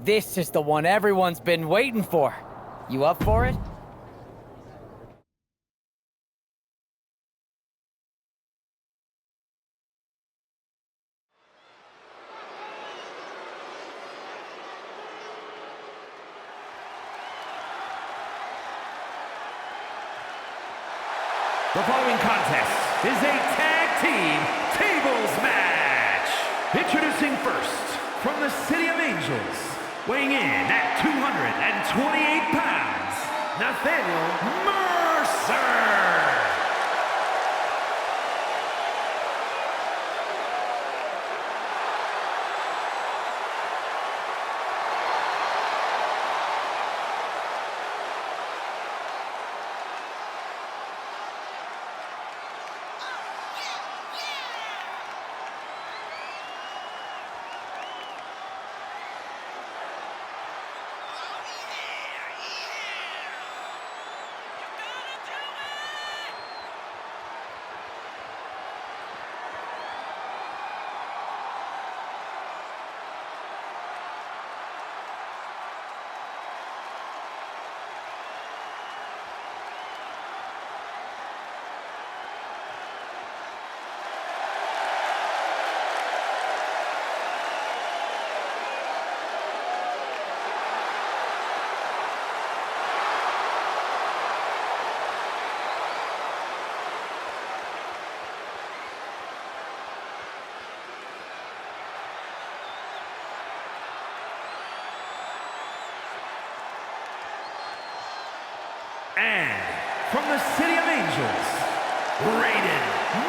This is the one everyone's been waiting for. You up for it? The following contest is a tag team tables match. Introducing first, from the City of Angels, weighing in at 228 pounds, Nathaniel Mercer. And from the City of Angels, Raiden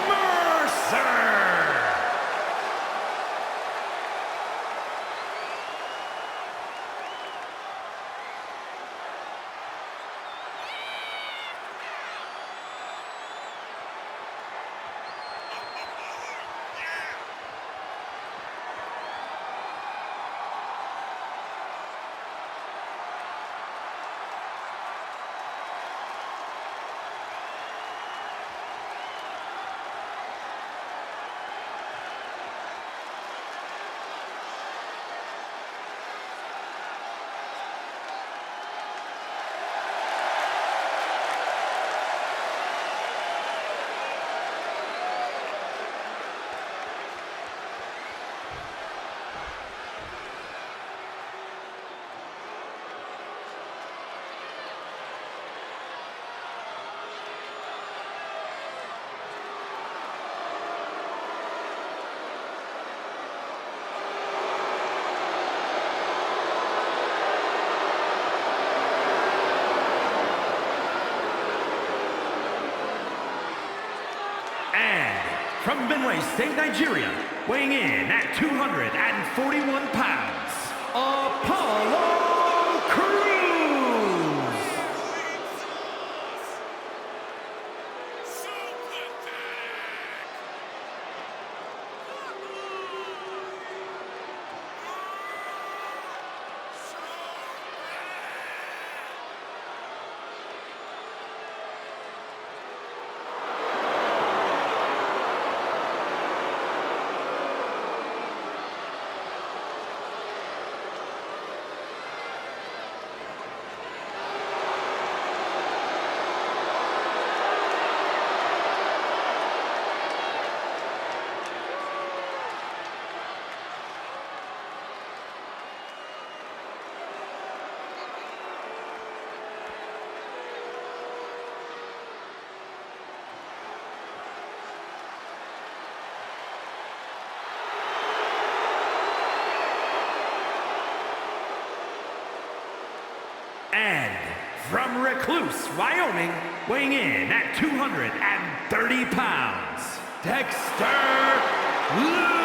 Mercer. From Benue State, Nigeria, weighing in at 241 pounds, Apollo Crews. And from Recluse, Wyoming, weighing in at 230 pounds, Dexter Lumis.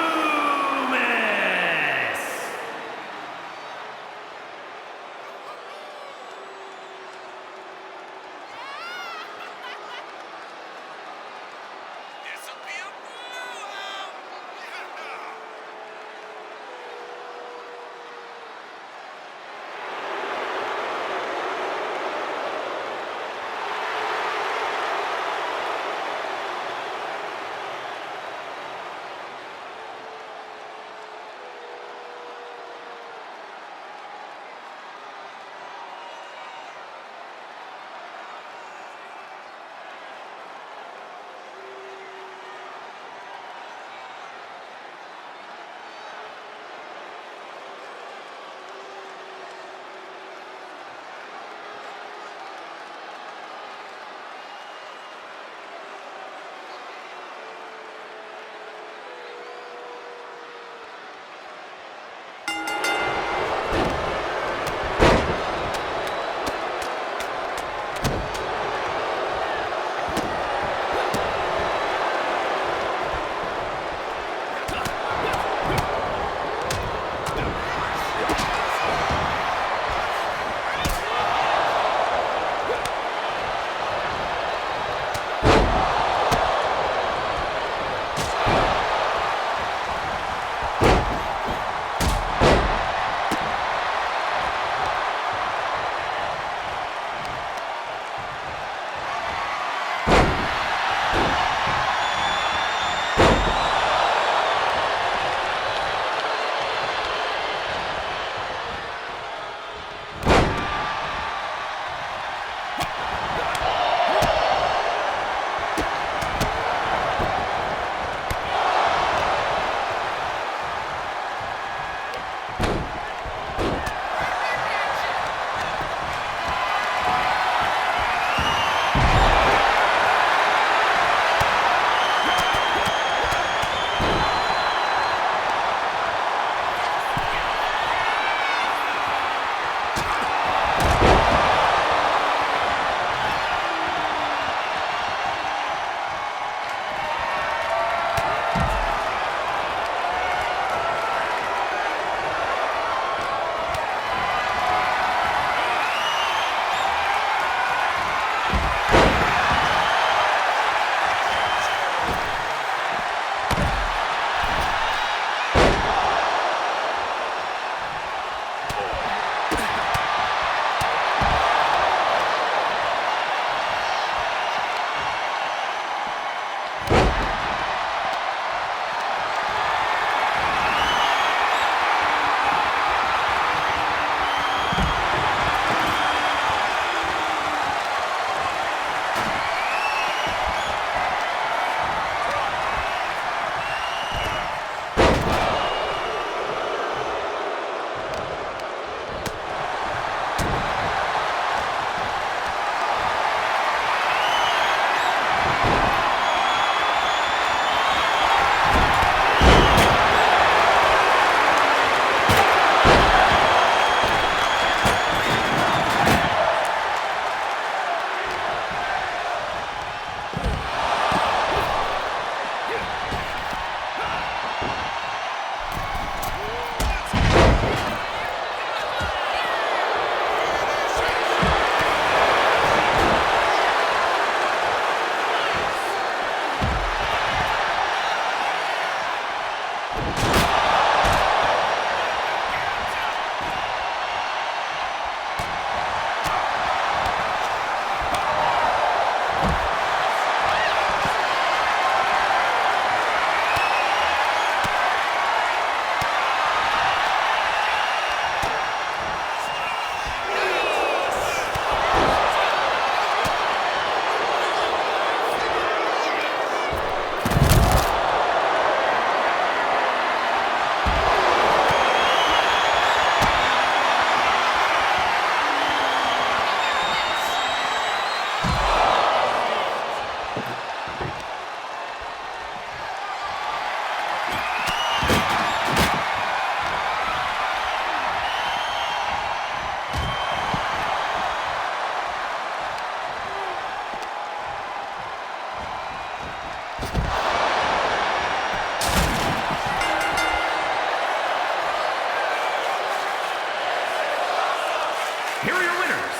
Here are your winners,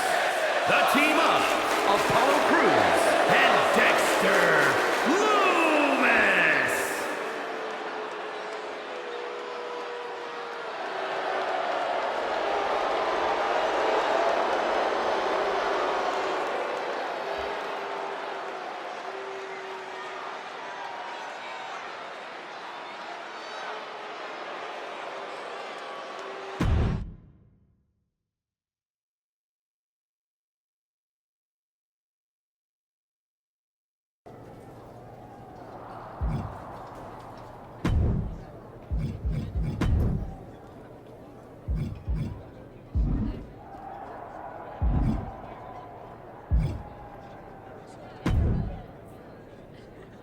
the team of Apollo Crews and Dexter Lumis.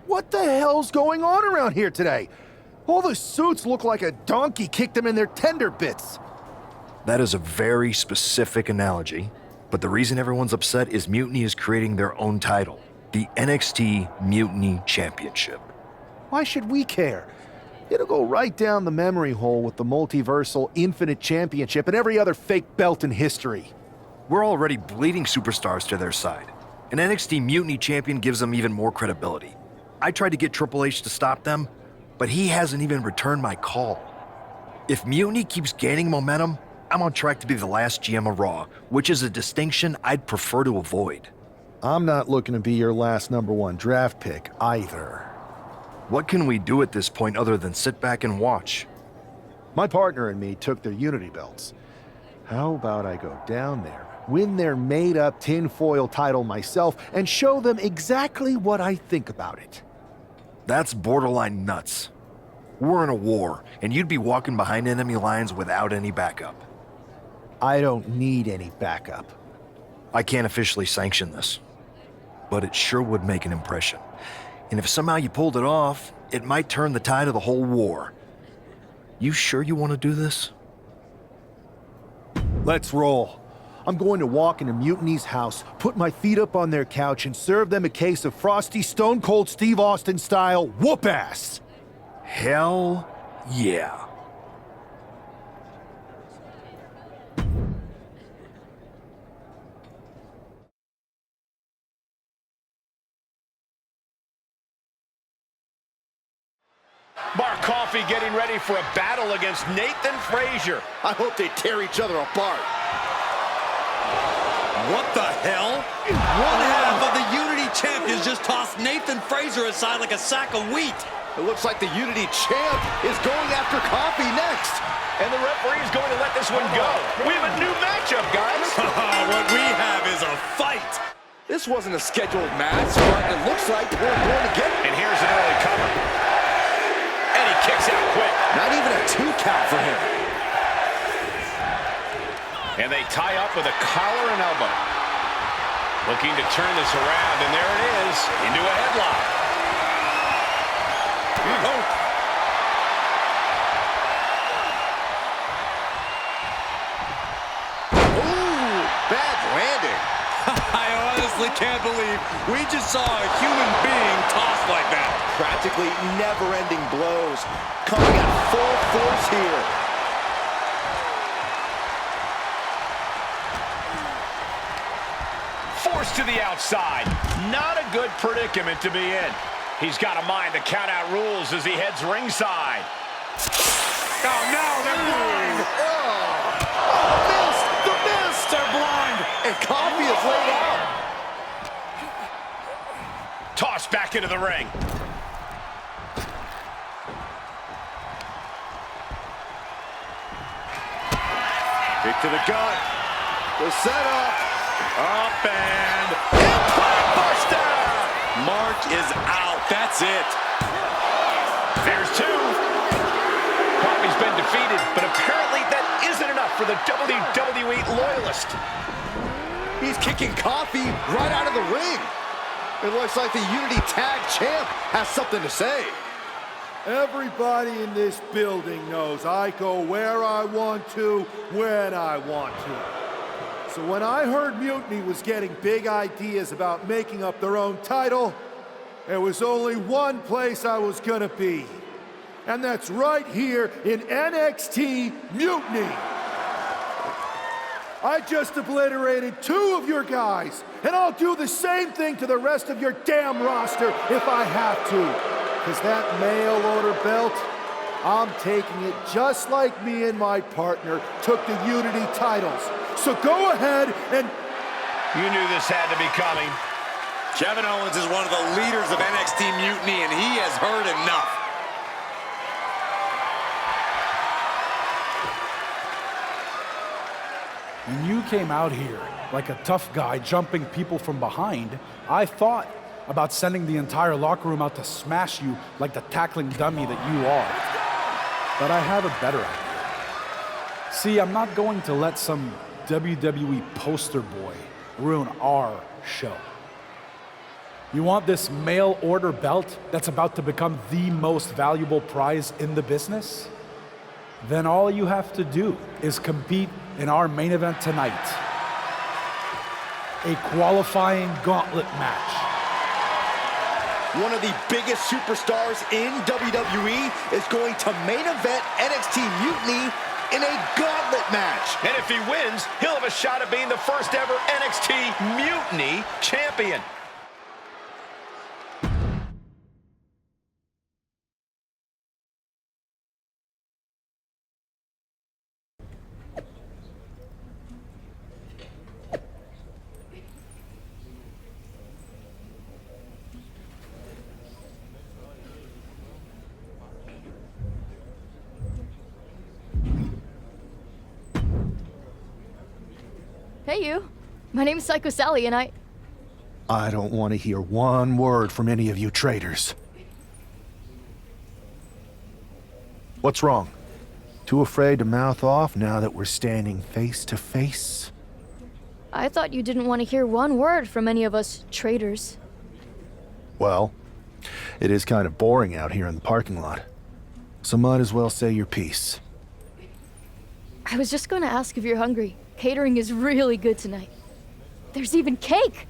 What the hell's going on around here today? All the suits look like a donkey kicked them in their tender bits. That is a very specific analogy, but the reason everyone's upset is Mutiny is creating their own title, the NXT Mutiny Championship. Why should we care? It'll go right down the memory hole with the multiversal Infinite Championship and every other fake belt in history. We're already bleeding superstars to their side. An NXT Mutiny champion gives them even more credibility. I tried to get Triple H to stop them, but he hasn't even returned my call. If Mutiny keeps gaining momentum, I'm on track to be the last GM of Raw, which is a distinction I'd prefer to avoid. I'm not looking to be your last #1 draft pick either. What can we do at this point other than sit back and watch? My partner and me took their Unity belts. How about I go down there, win their made-up tinfoil title myself, and show them exactly what I think about it? That's borderline nuts. We're in a war, and you'd be walking behind enemy lines without any backup. I don't need any backup. I can't officially sanction this, but it sure would make an impression. And if somehow you pulled it off, it might turn the tide of the whole war. You sure you want to do this? Let's roll. I'm going to walk into Mutiny's house, put my feet up on their couch, and serve them a case of frosty Stone Cold Steve Austin style whoop-ass. Hell yeah. Coffey getting ready for a battle against Nathan Frazer. I hope they tear each other apart. What the hell? One half of the Unity champions just tossed Nathan Frazer aside like a sack of wheat. It looks like the Unity champ is going after Coffey next. And the referee's going to let this one go. We have a new matchup, guys. What we have is a fight. This wasn't a scheduled match, but it looks like we're going to get it. And here's an early cover. And he kicks out quick. Not even a 2 count for him. And they tie up with a collar and elbow. Looking to turn this around, and there it is, into a headlock. Oh. Ooh, bad landing. I honestly can't believe we just saw a human being tossed like that. Practically never-ending blows coming at full force here. Forced to the outside. Not a good predicament to be in. He's got to mind the count-out rules as he heads ringside. Oh, no, they're blind. The mist! They're blind. And Coffey is laid out. Tossed back into the ring. Kick to the gut. The setup. Up and impact buster. Mark is out. That's it. There's two. Coffey's been defeated, but apparently that isn't enough for the WWE loyalist. He's kicking Coffey right out of the ring. It looks like the Unity Tag Champ has something to say. Everybody in this building knows I go where I want to, when I want to. So when I heard Mutiny was getting big ideas about making up their own title, there was only one place I was gonna be. And that's right here in NXT Mutiny. I just obliterated 2 of your guys, and I'll do the same thing to the rest of your damn roster if I have to. Because that mail order belt, I'm taking it just like me and my partner took the Unity titles. So go ahead and... You knew this had to be coming. Kevin Owens is one of the leaders of NXT Mutiny, and he has heard enough. When you came out here like a tough guy jumping people from behind, I thought about sending the entire locker room out to smash you like the tackling dummy that you are. But I have a better idea. See, I'm not going to let some WWE poster boy ruin our show. You want this mail order belt that's about to become the most valuable prize in the business? Then all you have to do is compete in our main event tonight. A qualifying gauntlet match. One of the biggest superstars in WWE is going to main event NXT Mutiny in a gauntlet match. And if he wins, he'll have a shot at being the first ever NXT Mutiny champion. Hey, you. My name's Psycho Sally, and I don't want to hear one word from any of you traitors. What's wrong? Too afraid to mouth off now that we're standing face to face? I thought you didn't want to hear one word from any of us traitors. Well, it is kind of boring out here in the parking lot. So might as well say your piece. I was just going to ask if you're hungry. Catering is really good tonight. There's even cake!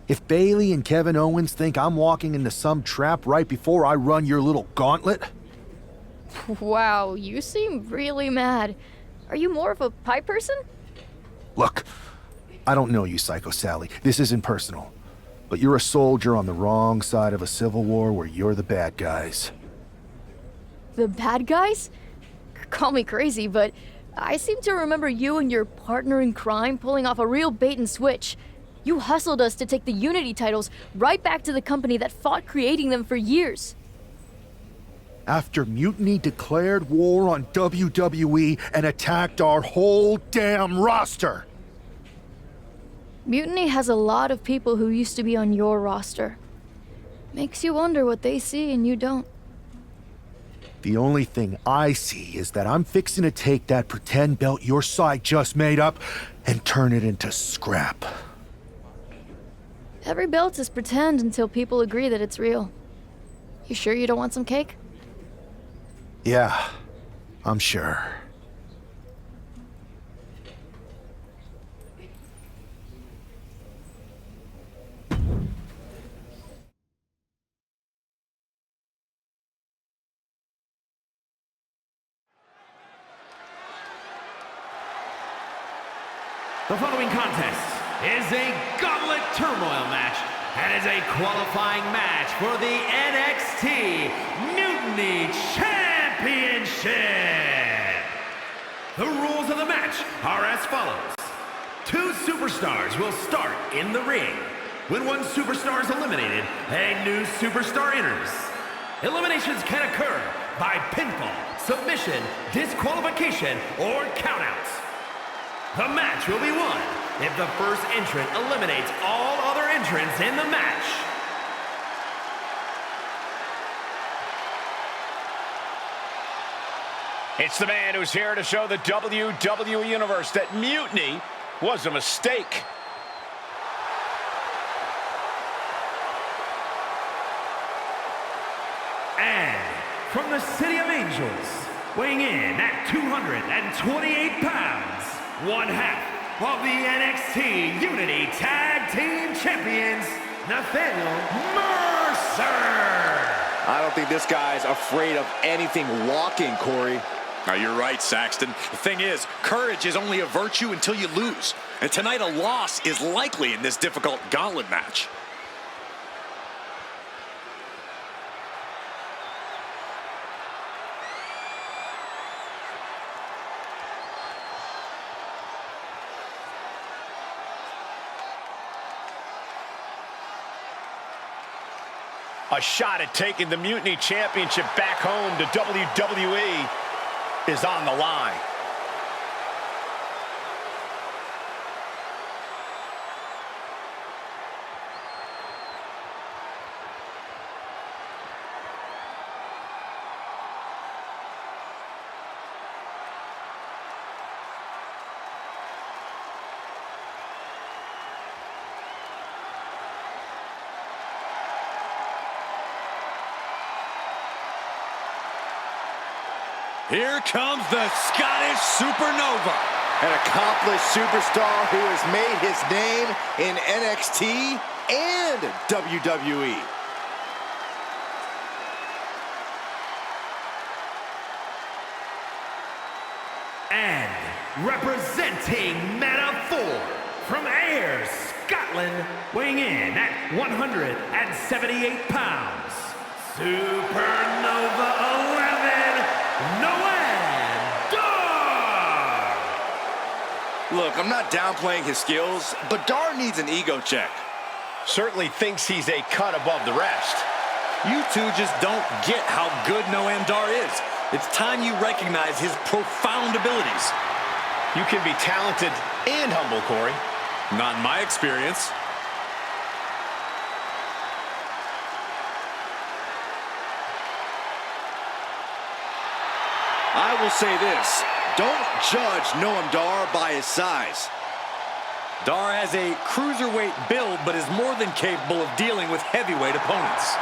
If Bayley and Kevin Owens think I'm walking into some trap right before I run your little gauntlet... Wow, you seem really mad. Are you more of a pie person? Look, I don't know you, Psycho Sally. This isn't personal. But you're a soldier on the wrong side of a civil war where you're the bad guys. The bad guys? Call me crazy, but I seem to remember you and your partner in crime pulling off a real bait and switch. You hustled us to take the Unity titles right back to the company that fought creating them for years. After Mutiny declared war on WWE and attacked our whole damn roster. Mutiny has a lot of people who used to be on your roster. Makes you wonder what they see and you don't. The only thing I see is that I'm fixing to take that pretend belt your side just made up and turn it into scrap. Every belt is pretend until people agree that it's real. You sure you don't want some cake? Yeah, I'm sure. The following contest is a gauntlet turmoil match and is a qualifying match for the NXT Mutiny Championship. Elimination! The rules of the match are as follows. 2 superstars will start in the ring. When one superstar is eliminated, a new superstar enters. Eliminations can occur by pinfall, submission, disqualification, or countouts. The match will be won if the first entrant eliminates all other entrants in the match. It's the man who's here to show the WWE Universe that Mutiny was a mistake. And from the City of Angels, weighing in at 228 pounds, one half of the NXT Unity Tag Team Champions, Nathaniel Mercer. I don't think this guy's afraid of anything walking, Corey. Now, you're right, Saxton. The thing is, courage is only a virtue until you lose. And tonight, a loss is likely in this difficult gauntlet match. A shot at taking the Mutiny Championship back home to WWE is on the line. Here comes the Scottish Supernova. An accomplished superstar who has made his name in NXT and WWE. And representing Meta-4 from Ayr, Scotland, weighing in at 178 pounds, Supernova 11, Noam Daar! Look, I'm not downplaying his skills, but Daar needs an ego check. Certainly thinks he's a cut above the rest. You two just don't get how good Noam Dar is. It's time you recognize his profound abilities. You can be talented and humble, Corey. Not in my experience. I will say this, don't judge Noam Dar by his size. Dar has a cruiserweight build, but is more than capable of dealing with heavyweight opponents.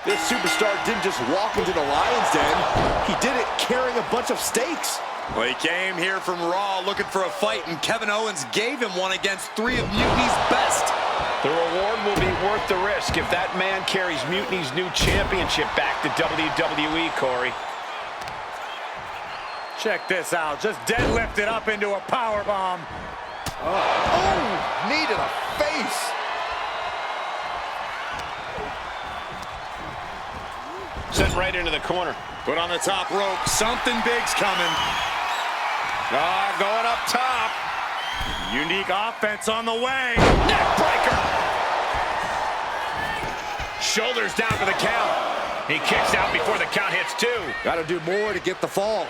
This superstar didn't just walk into the Lion's Den, he did it carrying a bunch of stakes. Well, he came here from Raw looking for a fight, and Kevin Owens gave him one against 3 of Mutiny's best. The reward will be worth the risk if that man carries Mutiny's new championship back to WWE, Corey. Check this out. Just deadlift it up into a powerbomb. Oh, knee to the face. Sent right into the corner. Put on the top rope. Something big's coming. Going up top. Unique offense on the way. Neck breaker. Shoulders down for the count. He kicks out before the count hits 2. Got to do more to get the fall.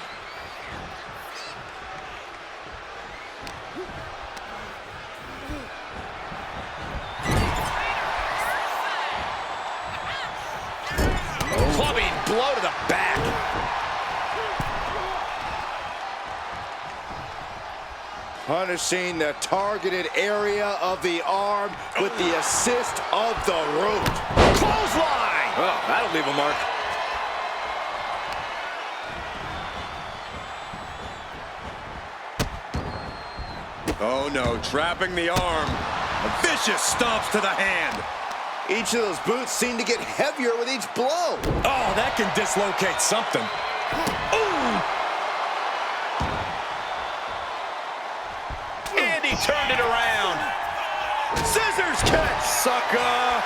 Clubbing blow to the back. Punishing the targeted area of the arm with the assist of the root. Clothesline. Well, that'll leave a mark. Oh no, trapping the arm. Vicious stomps to the hand. Each of those boots seem to get heavier with each blow. Oh, that can dislocate something. Ooh! he turned it around. Scissors catch, sucker.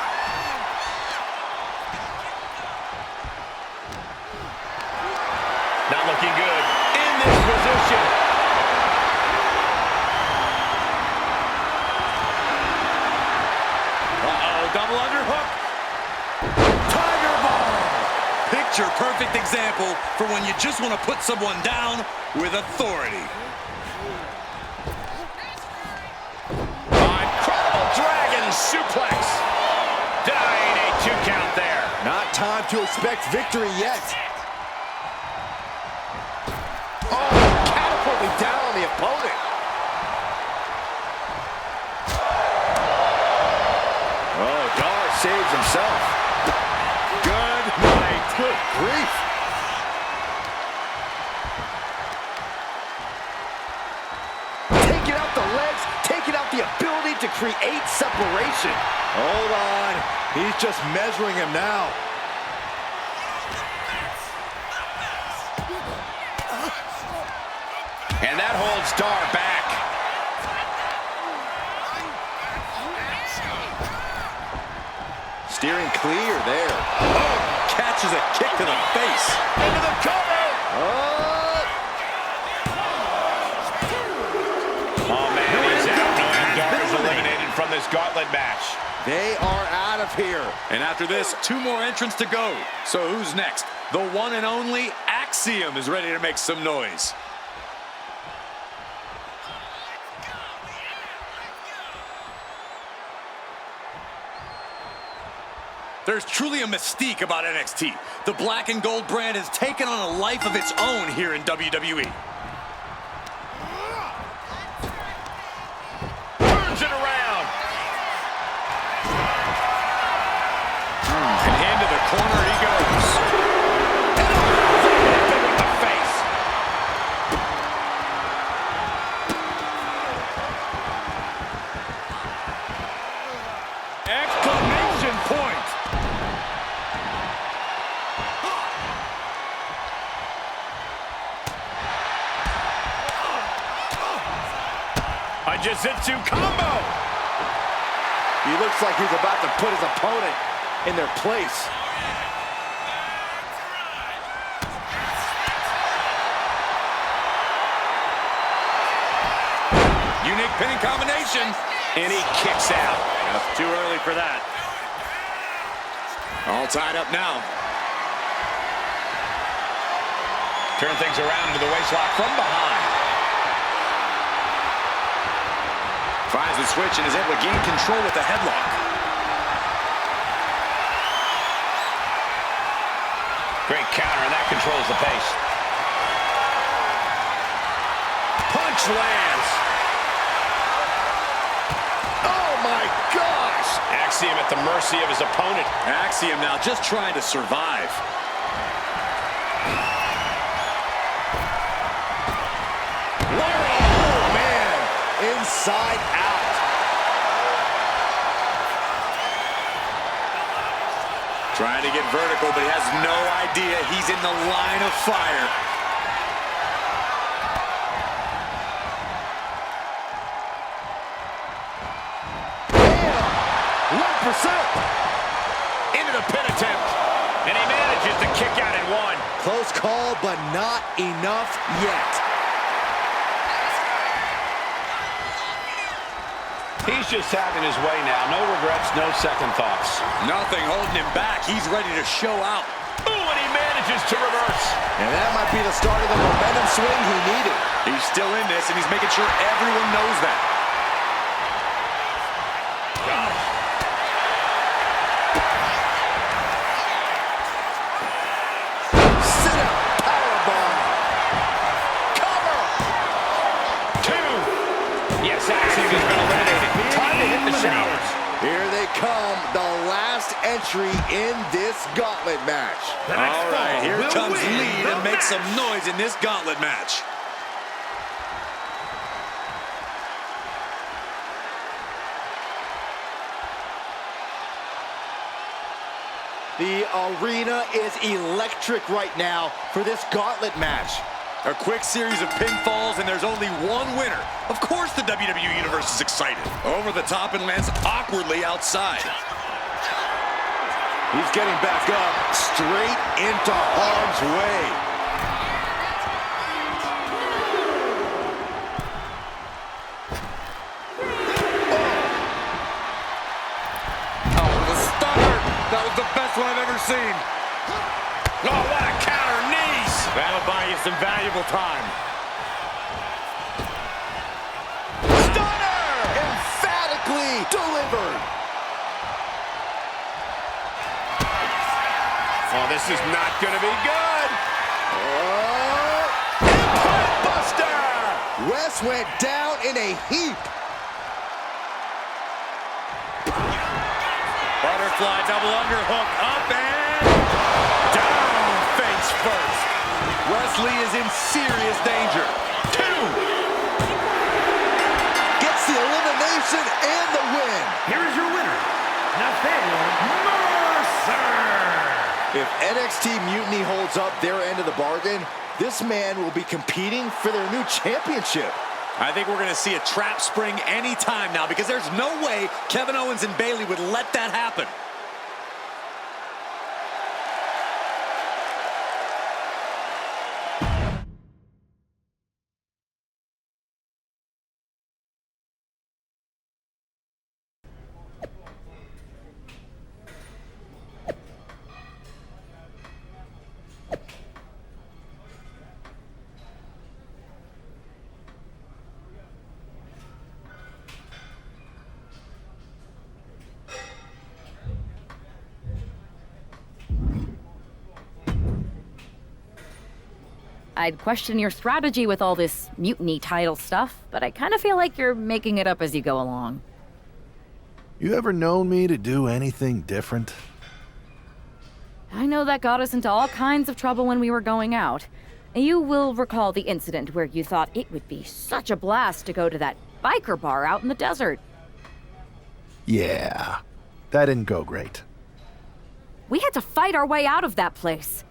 Not looking good in this position. Uh-oh, double underhook. Tiger bomb. Picture-perfect example for when you just want to put someone down with authority. Incredible dragon suplex. Dying a 2 count there. Not time to expect victory yet. Catapulting down on the opponent. Oh, Daar saves himself. Good night. Good grief. Taking out the legs, taking out the ability to create separation. Hold on. He's just measuring him now. And that holds Daar back. Steering clear there. Oh, catches a kick to the face. Into the cover. Oh, man, he's out. And Daar is eliminated from this gauntlet match. They are out of here. And after this, 2 more entrants to go. So who's next? The one and only Axiom is ready to make some noise. There's truly a mystique about NXT. The black and gold brand has taken on a life of its own here in WWE. Turns it around. And into the corner he goes. And with the face. Exclamation point. A jiu-jitsu combo. He looks like he's about to put his opponent in their place. Unique pinning combination. And he kicks out. That's too early for that. All tied up now. Turn things around to the waistlock from behind. Finds the switch and is able to gain control with the headlock. Great counter, and that controls the pace. Punch lands. Oh, my gosh. Axiom at the mercy of his opponent. Axiom now just trying to survive. Oh, man. Inside out. Trying to get vertical, but he has no idea he's in the line of fire. Damn! 1%! Into the pin attempt. And he manages to kick out in 1. Close call, but not enough yet. He's just having his way now. No regrets, no second thoughts. Nothing holding him back. He's ready to show out. Ooh, and he manages to reverse. And that might be the start of the momentum swing he needed. He's still in this, and he's making sure everyone knows that. Sit-up powerbomb. Cover. 2. Yes, Axiom has been eliminated. Time to hit the showers. Here they come, the last entry in this gauntlet match. All right, here comes Lee to make some noise in this gauntlet match. The arena is electric right now for this gauntlet match. A quick series of pinfalls, and there's only one winner. Of course the WWE Universe is excited. Over the top and lands awkwardly outside. He's getting back up, straight into harm's way. Oh, the stunner! That was the best one I've ever seen. Oh, what a counter, knees! That'll buy you some valuable time. Stunner! Emphatically delivered. Oh, this is not going to be good. Impact Buster! Wes went down in a heap. Butterfly double underhook up and down face first. Wesley is in serious danger. 2. Gets the elimination and the win. Here is your winner, Nathaniel Mercer. If NXT Mutiny holds up their end of the bargain, this man will be competing for their new championship. I think we're going to see a trap spring anytime now because there's no way Kevin Owens and Bayley would let that happen. I'd question your strategy with all this mutiny title stuff, but I kind of feel like you're making it up as you go along. You ever known me to do anything different? I know that got us into all kinds of trouble when we were going out. You will recall the incident where you thought it would be such a blast to go to that biker bar out in the desert. Yeah, that didn't go great. We had to fight our way out of that place.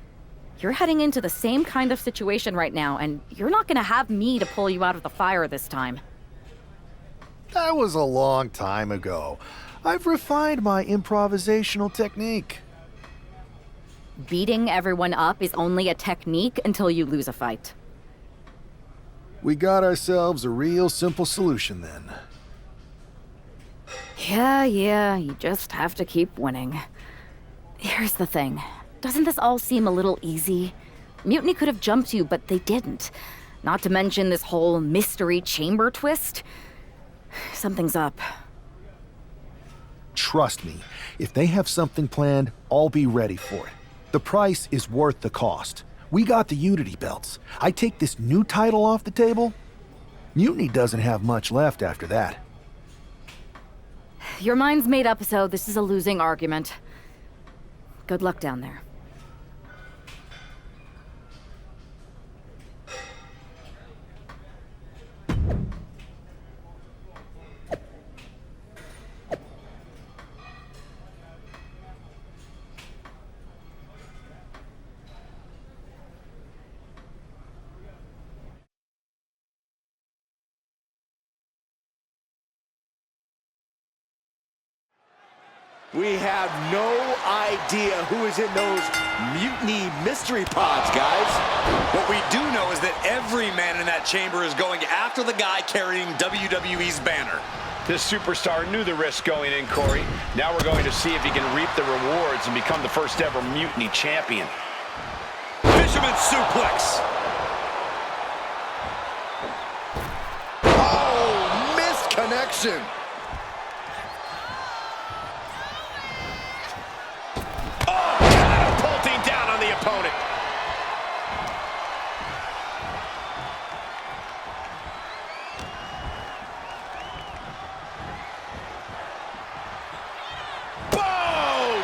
You're heading into the same kind of situation right now, and you're not gonna have me to pull you out of the fire this time. That was a long time ago. I've refined my improvisational technique. Beating everyone up is only a technique until you lose a fight. We got ourselves a real simple solution then. Yeah, you just have to keep winning. Here's the thing. Doesn't this all seem a little easy? Mutiny could have jumped you, but they didn't. Not to mention this whole mystery chamber twist. Something's up. Trust me, if they have something planned, I'll be ready for it. The price is worth the cost. We got the Unity belts. I take this new title off the table. Mutiny doesn't have much left after that. Your mind's made up, so this is a losing argument. Good luck down there. We have no idea who is in those Mutiny mystery pods, guys. What we do know is that every man in that chamber is going after the guy carrying WWE's banner. This superstar knew the risk going in, Corey. Now we're going to see if he can reap the rewards and become the first ever Mutiny champion. Fisherman suplex. Oh, missed connection. Down on the opponent. Boom!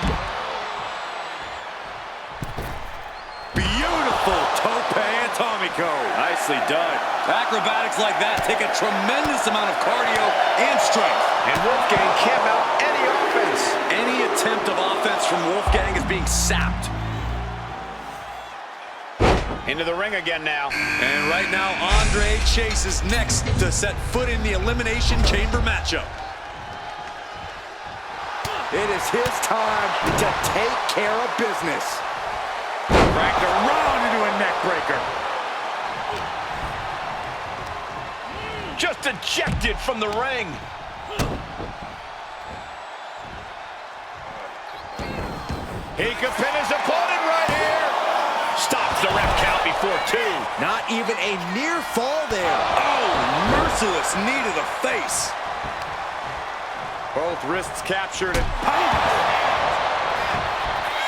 Beautiful tope atomico. Nicely done. Acrobatics like that take a tremendous amount of cardio and strength. And Wolfgang can't mount any offense. Any attempt of offense from Wolfgang is being sapped. Into the ring again now. And right now, Andre Chase is next to set foot in the Elimination Chamber matchup. It is his time to take care of business. Cracked around into a neck breaker. Just ejected from the ring. He could pin his opponent right here. Stops the ref count before 2. Not even a near fall there. Oh, merciless knee to the face. Both wrists captured and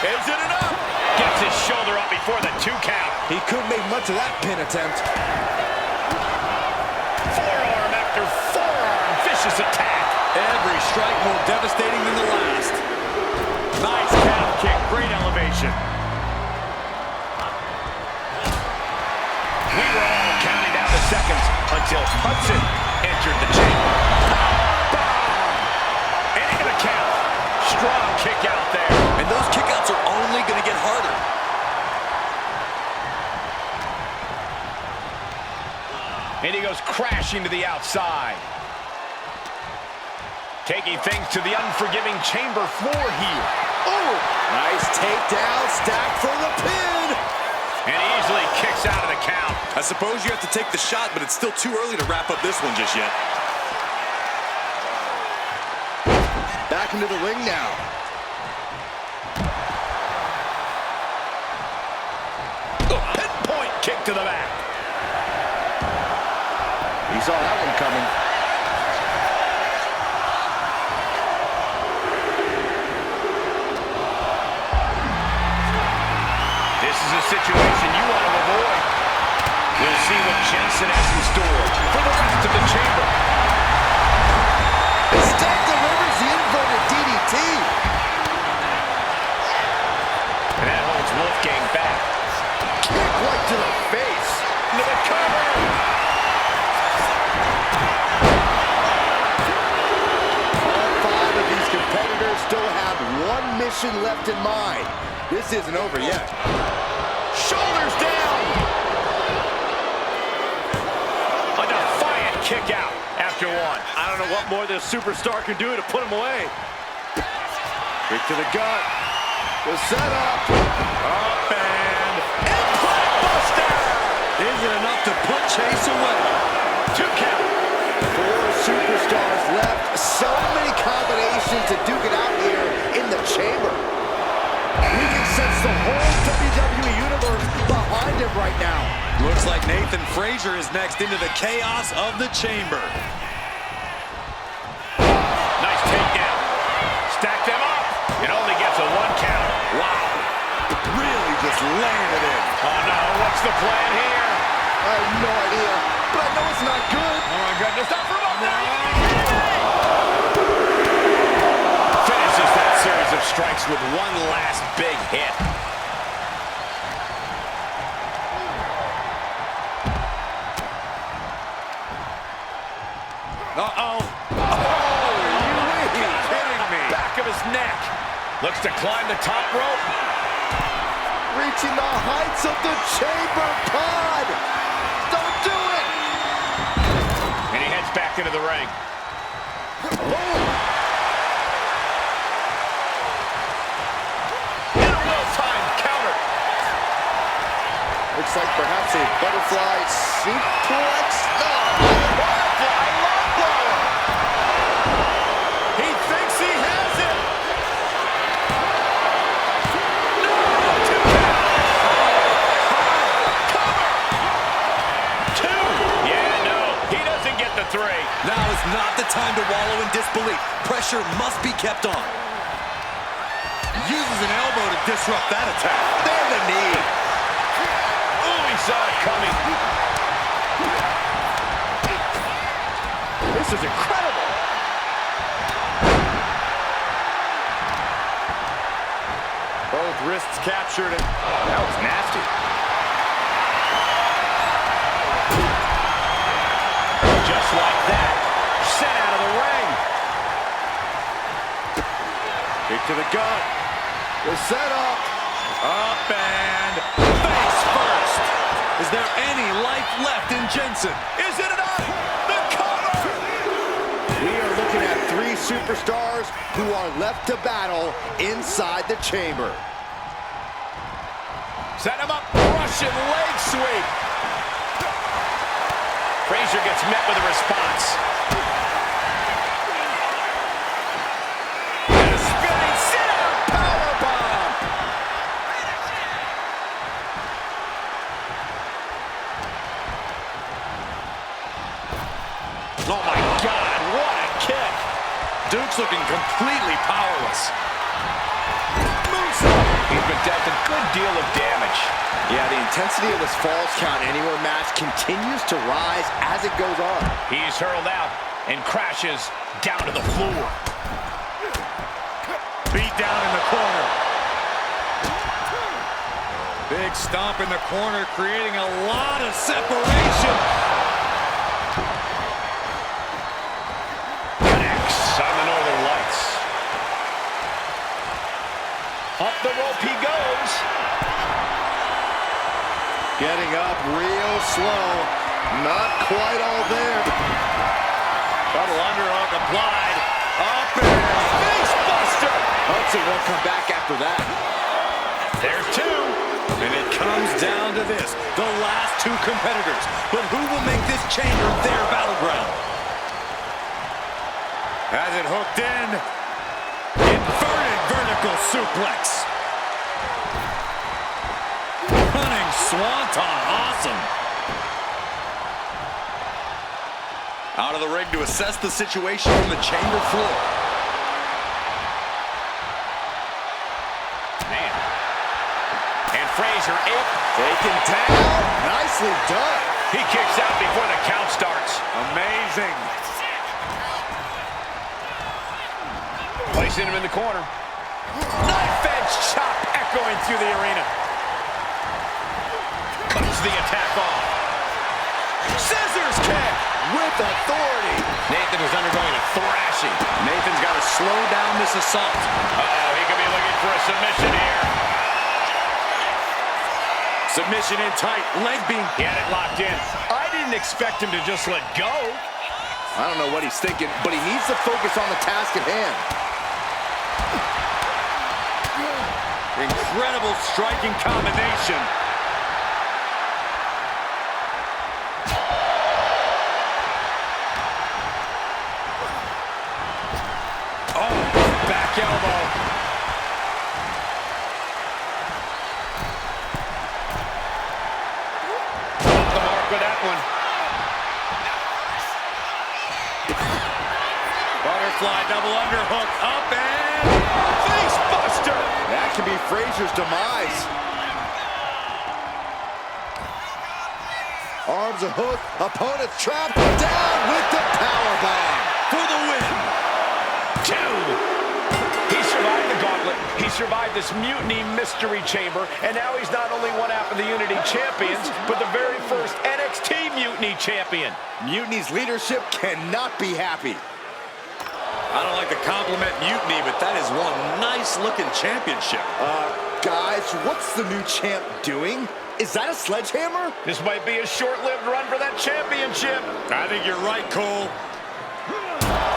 is it enough? Gets his shoulder up before the 2 count. He couldn't make much of that pin attempt. Forearm after forearm. Vicious attack. Every strike more devastating than the last. Nice calf kick. Great elevation. We were all counting down the seconds until Hudson entered the chamber. And into the count. Strong kick out there. And those kickouts are only going to get harder. And he goes crashing to the outside. Taking things to the unforgiving chamber floor here. Oh, nice takedown, stacked for the pin. And he easily kicks out of the count. I suppose you have to take the shot, but it's still too early to wrap up this one just yet. Back into the ring now. Pinpoint kick to the back. He saw that one coming. This is a situation you want to avoid. We'll see what Jensen has in store for the rest of the chamber. Instead delivers the inverted DDT. And that holds Wolfgang back. Kick right to the face. Into the cover. All 5 of these competitors still have one mission left in mind. This isn't over yet. Shoulders down. A defiant kick out after 1. I don't know what more this superstar can do to put him away. Kick to the gut. The setup. Up and impact buster. Isn't enough to put Chase away. 2 count. 4 superstars left. So many combinations to duke it out here in the chamber. We can sense the whole WWE Universe behind him right now. Looks like Nathan Frazer is next into the chaos of the chamber. Nice takedown. Stack them up. It only gets a 1 count. Wow. Really just laying it in. Oh no, what's the plan here? I have no idea, but I know it's not good. Oh my goodness, not from up there. Finishes that series of strikes with one last big hit. Uh-oh. Are you kidding me? Back of his neck. Looks to climb the top rope. Reaching the heights of the chamber pod. Don't do it. And he heads back into the ring. And a well-timed counter. Looks like perhaps a butterfly suplex. No. Butterfly log blower. He thinks he has it. No, 2 count. Cover. 2. Yeah, no, he doesn't get the 3. Now is not the time to wallow in disbelief. Pressure must be kept on. Uses an elbow to disrupt that attack. There's the knee. Oh, he saw it coming. This is incredible. Both wrists captured, and that was nasty. Just like that, sent out of the ring. Kick to the gut. The setup. Up and face first. Is there any life left in Jensen? Is it enough? The cover! We are looking at 3 superstars who are left to battle inside the chamber. Set him up, Russian leg sweep. Frazer gets met with a response. And a spinning sit-out powerbomb. Oh my God, what a kick. Duke's looking completely powerless. He's been dealt a good deal of damage. Yeah, the intensity of this Falls Count Anywhere match continues to rise as it goes on. He's hurled out and crashes down to the floor. Beat down in the corner. Big stomp in the corner, creating a lot of separation. Connects on the Northern Lights. Up the rope he goes. Getting up real slow. Not quite all there. Double underhook applied. Up and face buster. Hudson won't come back after that. There's 2. And it comes down to this. The last 2 competitors. But who will make this chamber their battleground? Has it hooked in. Inverted vertical suplex. Running swanton, awesome. Out of the ring to assess the situation from the chamber floor. Man. And Frazer Taken down. Nicely done. He kicks out before the count starts. Amazing. Placing him in the corner. Knife edge chop echoing through the arena. Cuts the attack off. Scissors kick With authority. Nathan is undergoing a thrashing. Nathan's got to slow down this assault. Uh-oh, he could be looking for a submission here. Submission in tight, leg beam. He had it locked in. I didn't expect him to just let go. I don't know what he's thinking, but he needs to focus on the task at hand. Incredible striking combination. Oh, back elbow. Off the mark with that one. Butterfly double underhook up and face buster. That could be Frazer's demise. Arms a hook, opponent's trapped, down with the powerbomb For the win. 2. He survived the gauntlet. He survived this Mutiny Mystery Chamber, and now he's not only one half of the Unity Champions, but the very first NXT Mutiny Champion. Mutiny's leadership cannot be happy. I don't like to compliment Mutiny, but that is one nice-looking championship. Guys, what's the new champ doing? Is that a sledgehammer? This might be a short-lived run for that championship. I think you're right, Cole.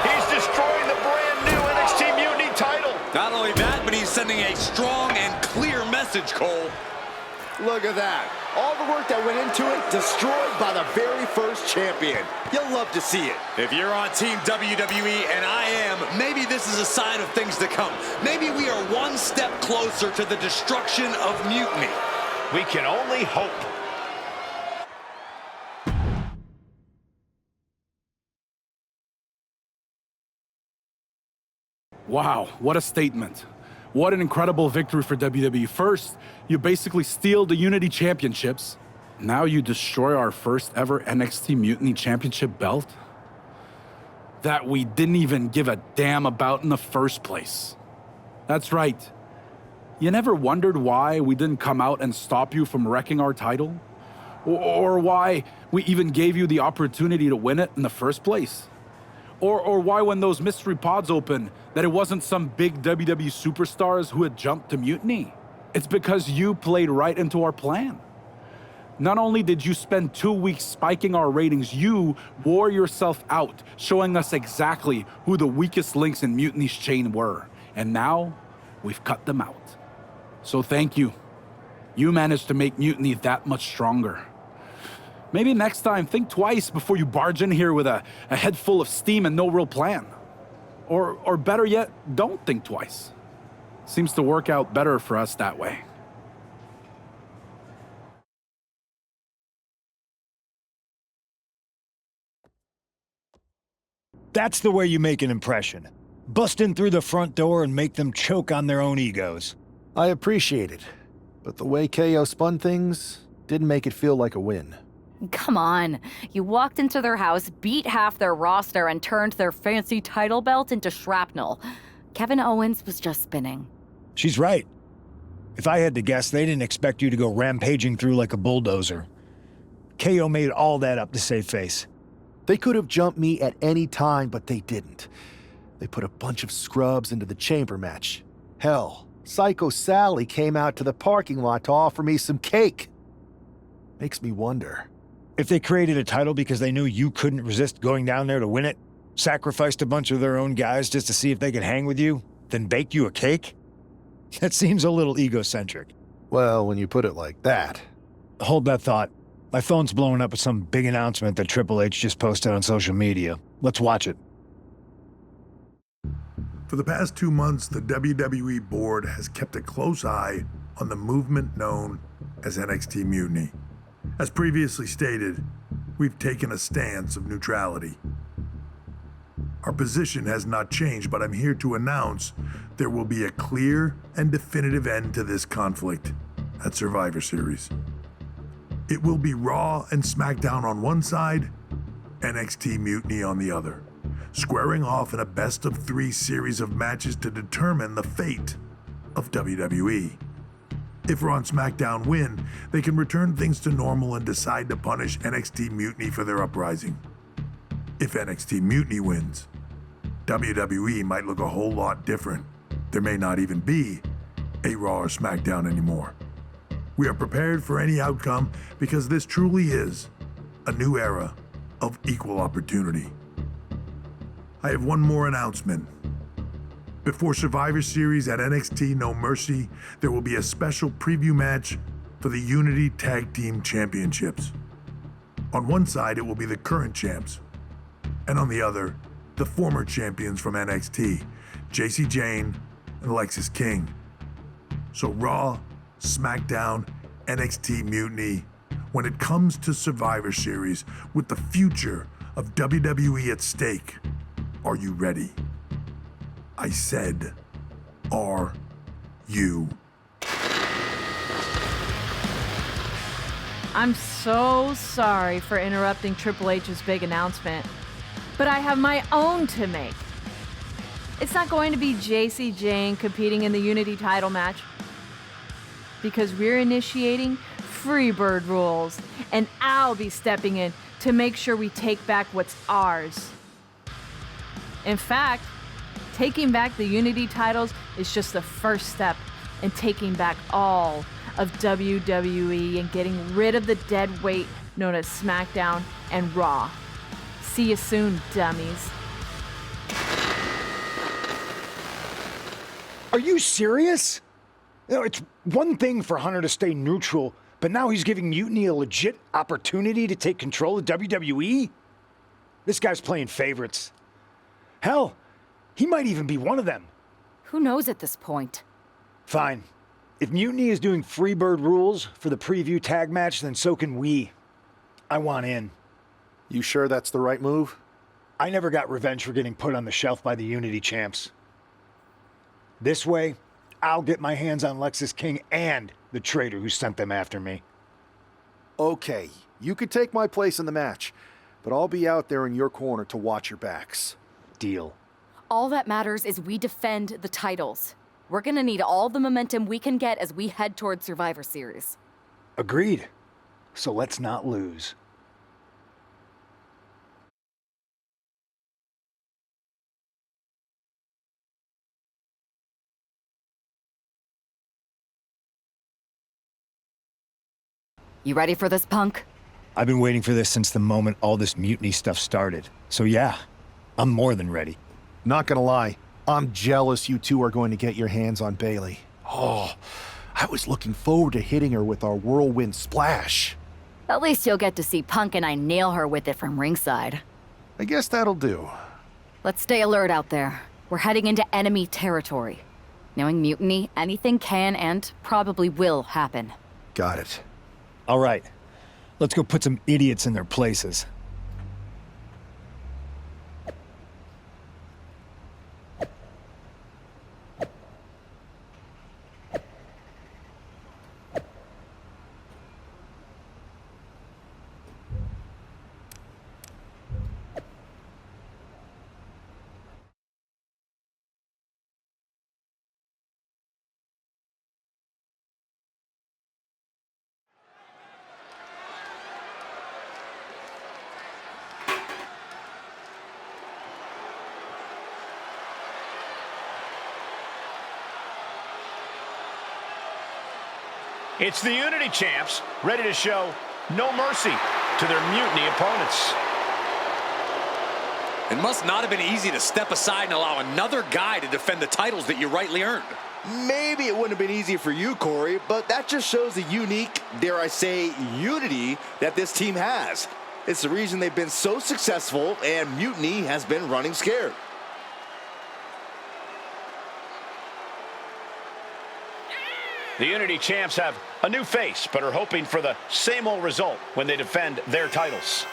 He's destroying the brand-new NXT Mutiny title. Not only that, but he's sending a strong and clear message, Cole. Look at that. All the work that went into it, destroyed by the very first champion. You'll love to see it. If you're on Team WWE, and I am, maybe this is a sign of things to come. Maybe we are one step closer to the destruction of Mutiny. We can only hope. Wow, what a statement. What an incredible victory for WWE. First, you basically steal the Unity Championships. Now you destroy our first ever NXT Mutiny Championship belt that we didn't even give a damn about in the first place. That's right. You never wondered why we didn't come out and stop you from wrecking our title? Or why we even gave you the opportunity to win it in the first place? Or why when those mystery pods opened, that it wasn't some big WWE superstars who had jumped to Mutiny? It's because you played right into our plan. Not only did you spend 2 weeks spiking our ratings, you wore yourself out, showing us exactly who the weakest links in Mutiny's chain were. And now, we've cut them out. So thank you. You managed to make Mutiny that much stronger. Maybe next time, think twice before you barge in here with a head full of steam and no real plan. Or better yet, don't think twice. Seems to work out better for us that way. That's the way you make an impression. Bust in through the front door and make them choke on their own egos. I appreciate it, but the way KO spun things didn't make it feel like a win. Come on. You walked into their house, beat half their roster, and turned their fancy title belt into shrapnel. Kevin Owens was just spinning. She's right. If I had to guess, they didn't expect you to go rampaging through like a bulldozer. KO made all that up to save face. They could have jumped me at any time, but they didn't. They put a bunch of scrubs into the chamber match. Hell, Psycho Sally came out to the parking lot to offer me some cake. Makes me wonder. If they created a title because they knew you couldn't resist going down there to win it, sacrificed a bunch of their own guys just to see if they could hang with you, then baked you a cake? That seems a little egocentric. Well, when you put it like that. Hold that thought. My phone's blowing up with some big announcement that Triple H just posted on social media. Let's watch it. For the past 2 months, the WWE board has kept a close eye on the movement known as NXT Mutiny. As previously stated, we've taken a stance of neutrality. Our position has not changed, but I'm here to announce there will be a clear and definitive end to this conflict at Survivor Series. It will be Raw and SmackDown on one side, NXT Mutiny on the other, squaring off in a best-of-3 series of matches to determine the fate of WWE. If Raw and SmackDown win, they can return things to normal and decide to punish NXT Mutiny for their uprising. If NXT Mutiny wins, WWE might look a whole lot different. There may not even be a Raw or SmackDown anymore. We are prepared for any outcome because this truly is a new era of equal opportunity. I have one more announcement. Before Survivor Series at NXT No Mercy, there will be a special preview match for the Unity Tag Team Championships. On one side, it will be the current champs, and on the other, the former champions from NXT, Jacy Jayne and Lexis King. So Raw, SmackDown, NXT Mutiny, when it comes to Survivor Series with the future of WWE at stake, are you ready? I said, are you? I'm so sorry for interrupting Triple H's big announcement, but I have my own to make. It's not going to be Jacy Jayne competing in the Unity title match, because we're initiating Freebird rules, and I'll be stepping in to make sure we take back what's ours. In fact, taking back the Unity titles is just the first step in taking back all of WWE and getting rid of the dead weight known as SmackDown and Raw. See you soon, dummies. Are you serious? You know, it's one thing for Hunter to stay neutral, but now he's giving Mutiny a legit opportunity to take control of WWE? This guy's playing favorites. Hell, he might even be one of them. Who knows at this point? Fine. If Mutiny is doing Freebird rules for the preview tag match, then so can we. I want in. You sure that's the right move? I never got revenge for getting put on the shelf by the Unity champs. This way, I'll get my hands on Lexis King and the traitor who sent them after me. Okay, you could take my place in the match, but I'll be out there in your corner to watch your backs. Deal. All that matters is we defend the titles. We're gonna need all the momentum we can get as we head towards Survivor Series. Agreed. So let's not lose. You ready for this, Punk? I've been waiting for this since the moment all this mutiny stuff started. So yeah, I'm more than ready. Not gonna lie, I'm jealous you two are going to get your hands on Bayley. Oh, I was looking forward to hitting her with our whirlwind splash. At least you'll get to see Punk and I nail her with it from ringside. I guess that'll do. Let's stay alert out there. We're heading into enemy territory. Knowing Mutiny, anything can and probably will happen. Got it. All right, let's go put some idiots in their places. It's the Unity champs, ready to show no mercy to their Mutiny opponents. It must not have been easy to step aside and allow another guy to defend the titles that you rightly earned. Maybe it wouldn't have been easy for you, Corey, but that just shows the unique, dare I say, unity that this team has. It's the reason they've been so successful, and Mutiny has been running scared. The Unity champs have a new face, but are hoping for the same old result when they defend their titles.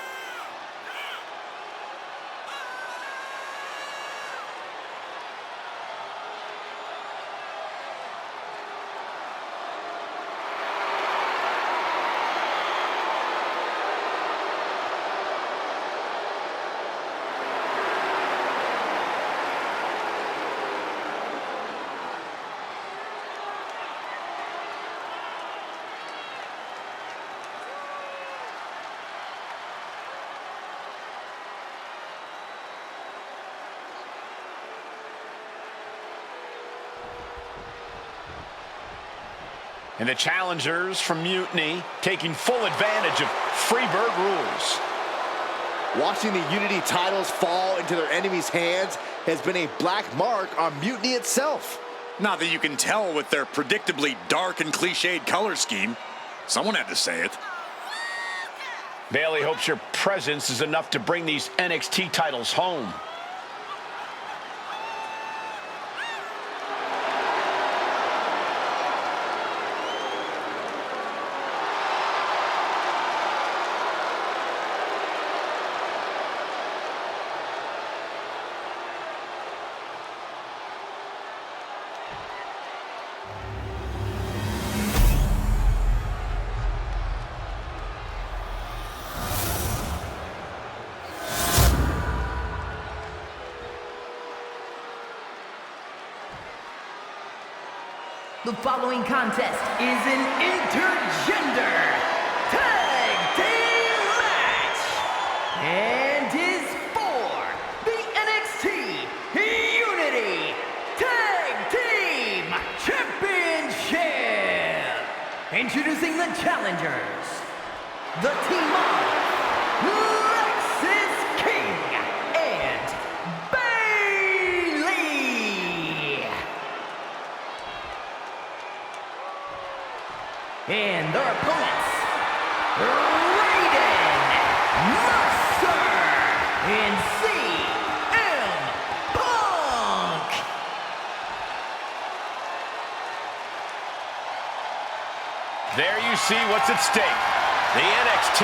And the challengers from Mutiny taking full advantage of Freebird rules. Watching the Unity titles fall into their enemies' hands has been a black mark on Mutiny itself. Not that you can tell with their predictably dark and cliched color scheme. Someone had to say it. Bayley hopes your presence is enough to bring these NXT titles home. The following contest is an intergender tag team match and is for the NXT Unity Tag Team Championship. Introducing the challengers, the team of Lexis and Bayley. And their opponents, Raiden, Mercer, and CM Punk. There you see what's at stake. The NXT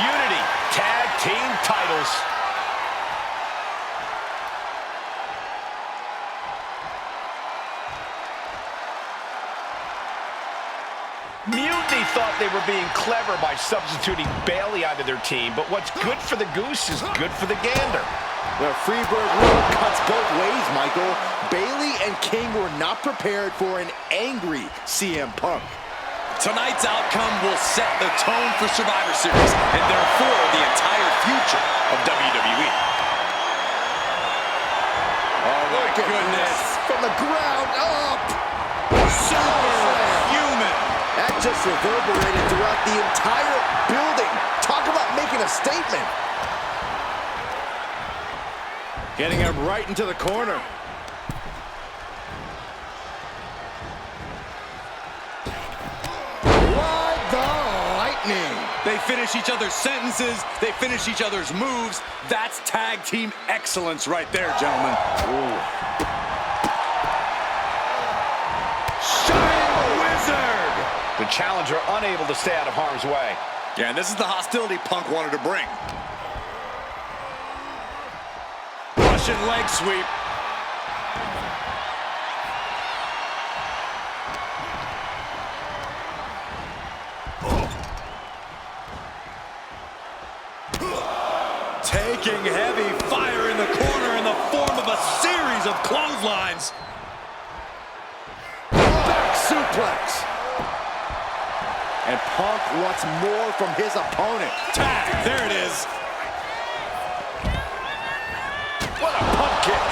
Unity Tag Team titles. Mutiny thought they were being clever by substituting Bayley out of their team, but what's good for the goose is good for the gander. The Freebird rule cuts both ways, Michael. Bayley and King were not prepared for an angry CM Punk. Tonight's outcome will set the tone for Survivor Series and therefore the entire future of WWE. Oh my goodness. From the ground up. Superhuman. That just reverberated throughout the entire building. Talk about making a statement. Getting him right into the corner. Ride the lightning. They finish each other's sentences. They finish each other's moves. That's tag team excellence right there, gentlemen. Ooh. Shining Wizard! The challenger unable to stay out of harm's way. Yeah, and this is the hostility Punk wanted to bring. Russian leg sweep. Taking heavy fire in the corner in the form of a series of clotheslines. Back suplex. And Punk wants more from his opponent. Tag, there it is. What a pump kick.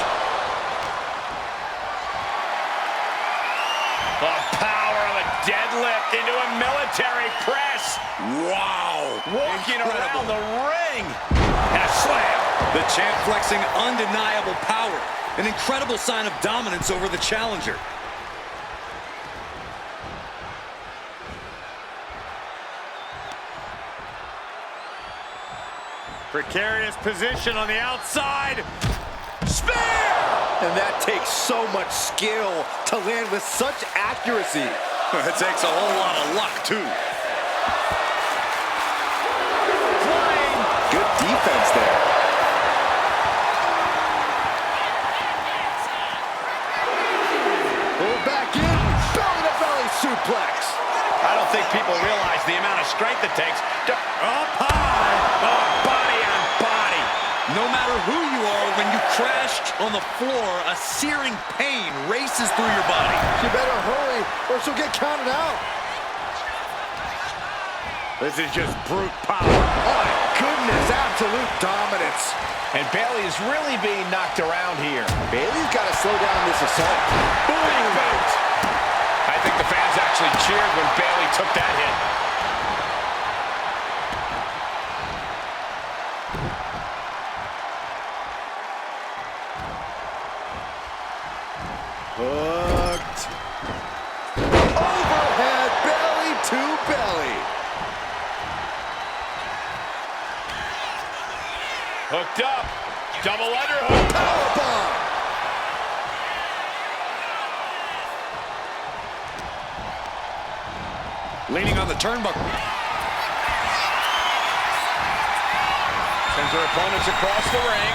The power of a deadlift into a military press. Wow. Walking around the ring. And a slam. The champ flexing undeniable power. An incredible sign of dominance over the challenger. Precarious position on the outside. Spear! And that takes so much skill to land with such accuracy. It takes a whole lot of luck, too. Flying. Good defense there. Pull back in. Belly-to-belly suplex. I don't think people realize the amount of strength it takes to up high. Oh, body on body. No matter who you are, when you crash on the floor, a searing pain races through your body. You better hurry or she'll get counted out. This is just brute power. Oh my goodness, absolute dominance. And Bayley is really being knocked around here. Bayley's got to slow down this assault. Boom! I think the fans actually cheered when Bayley took that hit. Hooked. Overhead, belly to belly. Hooked up. Double underhook. Powerbomb. Leaning on the turnbuckle. Sends her opponents across the ring.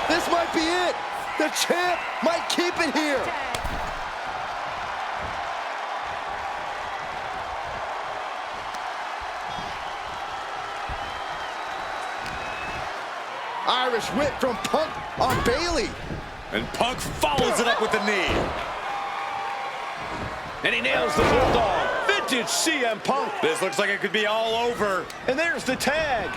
This might be it. The champ might keep it here. Irish whip from Punk on Bayley. And Punk follows it up with the knee. And he nails the bulldog. Vintage CM Punk. This looks like it could be all over. And there's the tag.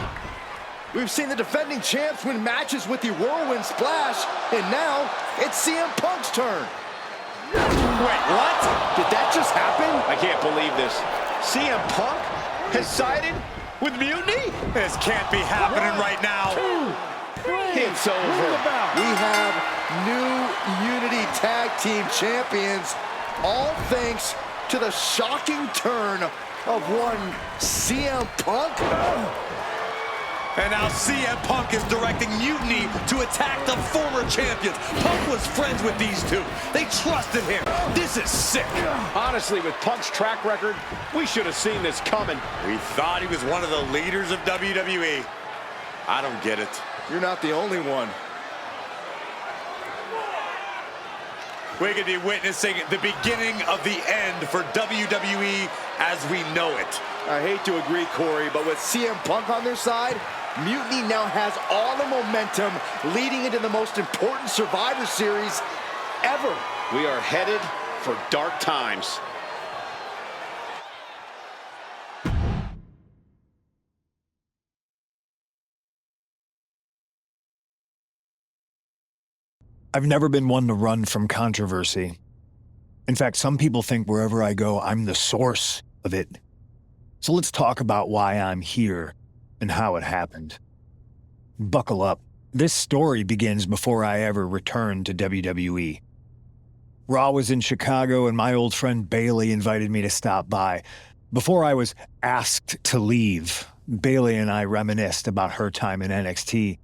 We've seen the defending champs win matches with the whirlwind splash, and now it's CM Punk's turn. Wait, what? Did that just happen? I can't believe this. CM Punk has sided with Mutiny? This can't be happening right now. It's over. We have new Unity Tag Team Champions, all thanks to the shocking turn of one CM Punk. And now CM Punk is directing Mutiny to attack the former champions. Punk was friends with these two. They trusted him. This is sick. Honestly, with Punk's track record, we should have seen this coming. We thought he was one of the leaders of WWE. I don't get it. You're not the only one. We could be witnessing the beginning of the end for WWE as we know it. I hate to agree, Corey, but with CM Punk on their side, Mutiny now has all the momentum leading into the most important Survivor Series ever. We are headed for dark times. I've never been one to run from controversy. In fact, some people think wherever I go, I'm the source of it. So let's talk about why I'm here and how it happened. Buckle up. This story begins before I ever returned to WWE. Raw was in Chicago and my old friend Bayley invited me to stop by. Before I was asked to leave, Bayley and I reminisced about her time in NXT,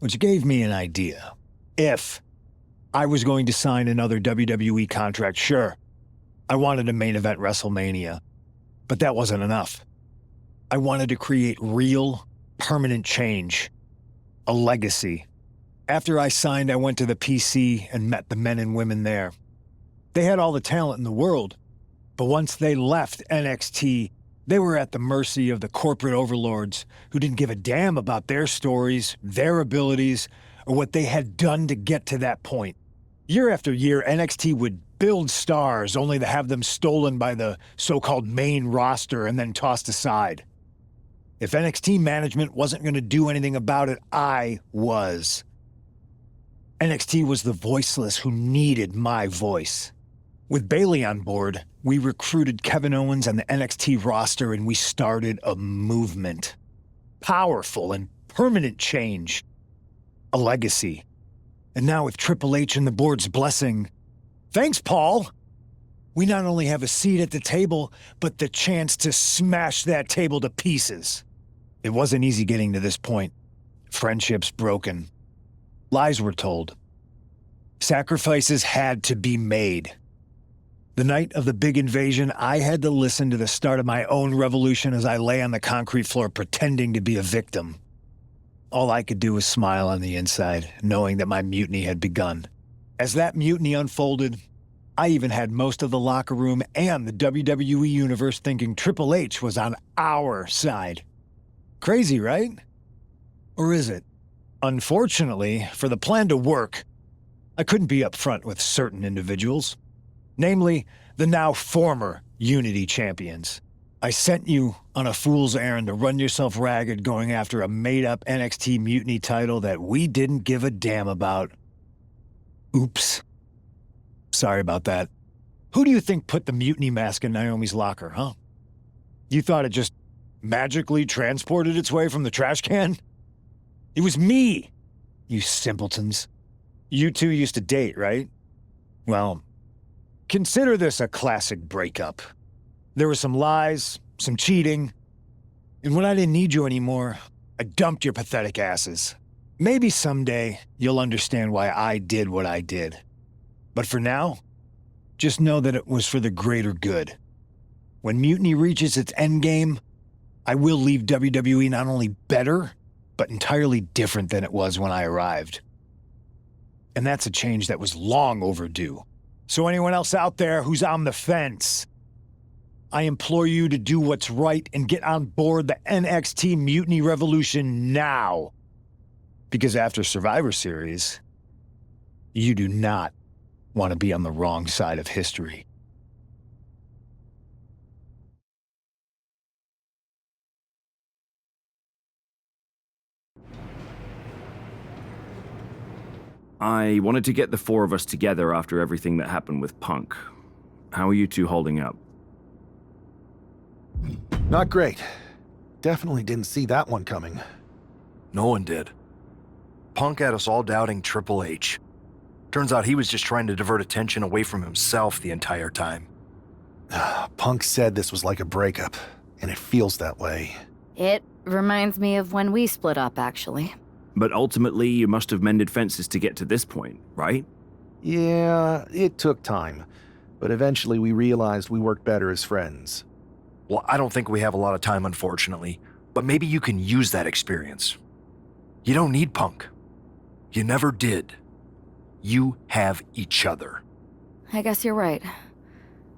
which gave me an idea. If I was going to sign another WWE contract, sure, I wanted to main event WrestleMania, but that wasn't enough. I wanted to create real, permanent change, a legacy. After I signed, I went to the PC and met the men and women there. They had all the talent in the world, but once they left NXT, they were at the mercy of the corporate overlords who didn't give a damn about their stories, their abilities, or what they had done to get to that point. Year after year, NXT would build stars only to have them stolen by the so-called main roster and then tossed aside. If NXT management wasn't going to do anything about it, I was. NXT was the voiceless who needed my voice. With Bayley on board, we recruited Kevin Owens and the NXT roster and we started a movement. Powerful and permanent change. A legacy. And now with Triple H and the board's blessing, thanks, Paul! We not only have a seat at the table, but the chance to smash that table to pieces. It wasn't easy getting to this point. Friendships broken. Lies were told. Sacrifices had to be made. The night of the big invasion, I had to listen to the start of my own revolution as I lay on the concrete floor pretending to be a victim. All I could do was smile on the inside, knowing that my mutiny had begun. As that mutiny unfolded, I even had most of the locker room and the WWE Universe thinking Triple H was on our side. Crazy, right? Or is it? Unfortunately, for the plan to work, I couldn't be upfront with certain individuals. Namely, the now former Unity champions. I sent you on a fool's errand to run yourself ragged going after a made-up NXT Mutiny title that we didn't give a damn about. Oops. Sorry about that. Who do you think put the Mutiny mask in Naomi's locker, huh? You thought it just magically transported its way from the trash can? It was me, you simpletons. You two used to date, right? Well, consider this a classic breakup. There were some lies, some cheating, and when I didn't need you anymore, I dumped your pathetic asses. Maybe someday you'll understand why I did what I did. But for now, just know that it was for the greater good. When Mutiny reaches its endgame, I will leave WWE not only better, but entirely different than it was when I arrived. And that's a change that was long overdue. So anyone else out there who's on the fence, I implore you to do what's right and get on board the NXT Mutiny Revolution now. Because after Survivor Series, you do not want to be on the wrong side of history. I wanted to get the four of us together after everything that happened with Punk. How are you two holding up? Not great. Definitely didn't see that one coming. No one did. Punk had us all doubting Triple H. Turns out he was just trying to divert attention away from himself the entire time. Punk said this was like a breakup, and it feels that way. It reminds me of when we split up, actually. But ultimately, you must have mended fences to get to this point, right? Yeah, it took time. But eventually we realized we worked better as friends. Well, I don't think we have a lot of time, unfortunately. But maybe you can use that experience. You don't need Punk. You never did. You have each other. I guess you're right.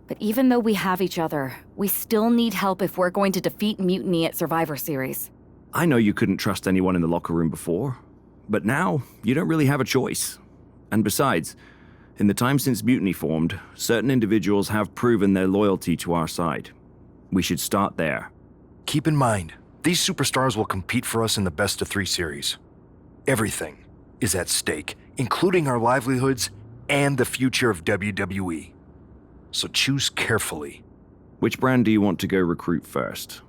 But even though we have each other, we still need help if we're going to defeat Mutiny at Survivor Series. I know you couldn't trust anyone in the locker room before, but now you don't really have a choice. And besides, in the time since Mutiny formed, certain individuals have proven their loyalty to our side. We should start there. Keep in mind, these superstars will compete for us in the best-of-3 series. Everything is at stake, including our livelihoods and the future of WWE. so choose carefully. Which brand do you want to go recruit first?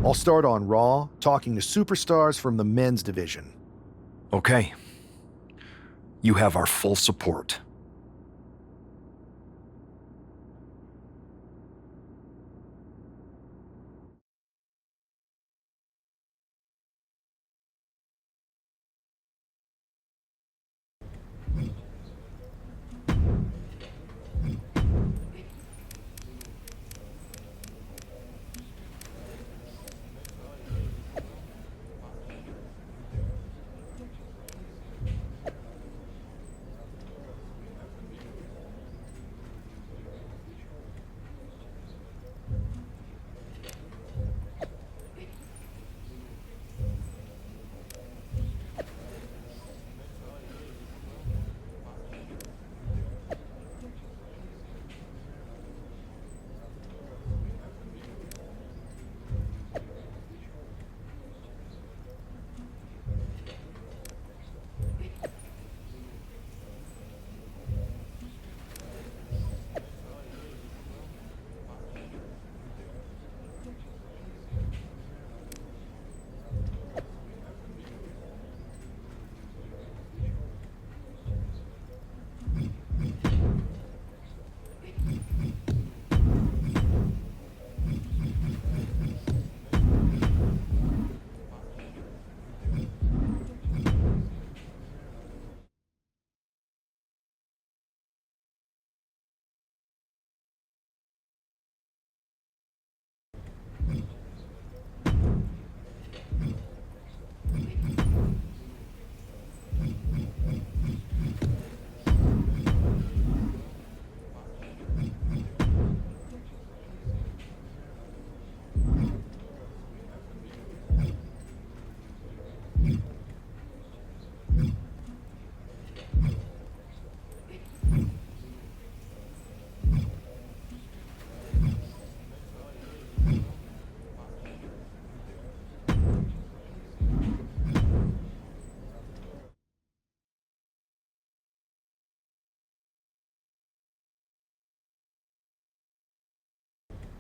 I'll start on Raw, talking to superstars from the men's division. Okay. You have our full support.